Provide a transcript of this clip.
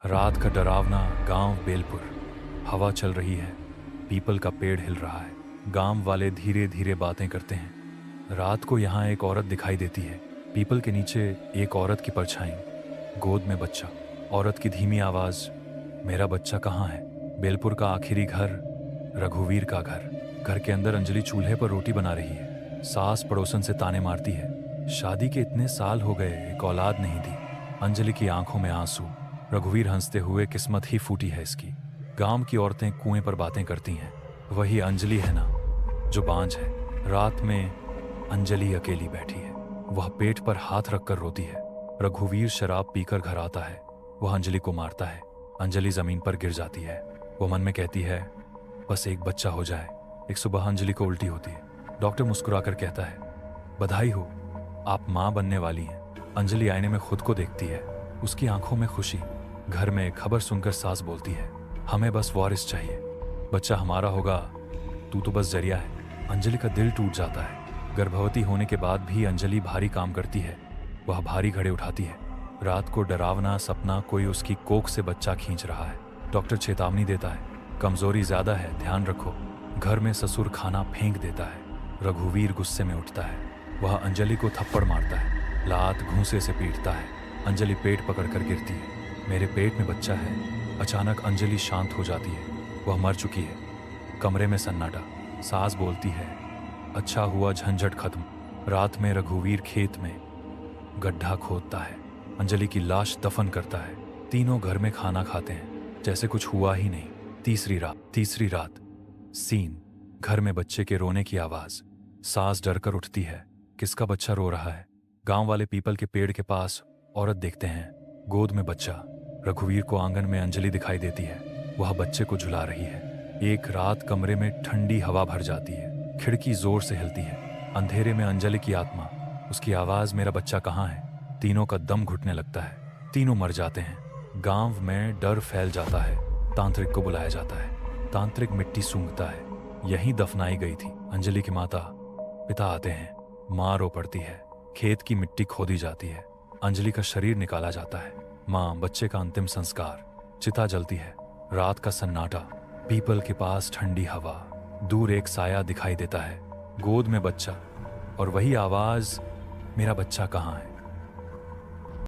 रात का डरावना गांव बेलपुर। हवा चल रही है, पीपल का पेड़ हिल रहा है। गांव वाले धीरे धीरे बातें करते हैं। रात को यहाँ एक औरत दिखाई देती है। पीपल के नीचे एक औरत की परछाई, गोद में बच्चा। औरत की धीमी आवाज, मेरा बच्चा कहाँ है? बेलपुर का आखिरी घर, रघुवीर का घर। घर के अंदर अंजलि चूल्हे पर रोटी बना रही है। सास पड़ोसन से ताने मारती है, शादी के इतने साल हो गए, एक औलाद नहीं दी। अंजलि की आंखों में आंसू। रघुवीर हंसते हुए, किस्मत ही फूटी है इसकी। गांव की औरतें कुएं पर बातें करती हैं, वही अंजलि है ना जो बांझ है। रात में अंजलि अकेली बैठी है, वह पेट पर हाथ रखकर रोती है। रघुवीर शराब पीकर घर आता है, वह अंजलि को मारता है। अंजलि जमीन पर गिर जाती है। वो मन में कहती है, बस एक बच्चा हो जाए। एक सुबह अंजलि को उल्टी होती है। डॉक्टर मुस्कुराकर कहता है, बधाई हो, आप मां बनने वाली हैं। अंजलि आईने में खुद को देखती है, उसकी आंखों में खुशी। घर में खबर सुनकर सास बोलती है, हमें बस वारिस चाहिए, बच्चा हमारा होगा, तू तो बस जरिया है। अंजलि का दिल टूट जाता है। गर्भवती होने के बाद भी अंजलि भारी काम करती है, वह भारी घड़े उठाती है। रात को डरावना सपना, कोई उसकी कोख से बच्चा खींच रहा है। डॉक्टर चेतावनी देता है, कमजोरी ज्यादा है, ध्यान रखो। घर में ससुर खाना फेंक देता है। रघुवीर गुस्से में उठता है, वह अंजलि को थप्पड़ मारता है, लात घूंसे से पीटता है। अंजलि पेट पकड़कर गिरती है, मेरे पेट में बच्चा है। अचानक अंजलि शांत हो जाती है, वह मर चुकी है। कमरे में सन्नाटा। सास बोलती है, अच्छा हुआ झंझट खत्म। रात में रघुवीर खेत में गड्ढा खोदता है, अंजलि की लाश दफन करता है। तीनों घर में खाना खाते हैं जैसे कुछ हुआ ही नहीं। तीसरी रात सीन, घर में बच्चे के रोने की आवाज। सास डरकर उठती है, किसका बच्चा रो रहा है? गांव वाले पीपल के पेड़ के पास औरत देखते हैं, गोद में बच्चा। रघुवीर को आंगन में अंजलि दिखाई देती है, वह बच्चे को झुला रही है। एक रात कमरे में ठंडी हवा भर जाती है, खिड़की जोर से हिलती है। अंधेरे में अंजलि की आत्मा, उसकी आवाज, मेरा बच्चा कहाँ है? तीनों का दम घुटने लगता है, तीनों मर जाते हैं। गांव में डर फैल जाता है। तांत्रिक को बुलाया जाता है। तांत्रिक मिट्टी सूंघता है, यहीं दफनाई गई थी। अंजलि के माता पिता आते हैं, मां रो पड़ती है। खेत की मिट्टी खोदी जाती है, अंजलि का शरीर निकाला जाता है। मां, बच्चे का अंतिम संस्कार। चिता जलती है। रात का सन्नाटा, पीपल के पास ठंडी हवा। दूर एक साया दिखाई देता है, गोद में बच्चा, और वही आवाज, मेरा बच्चा कहाँ है?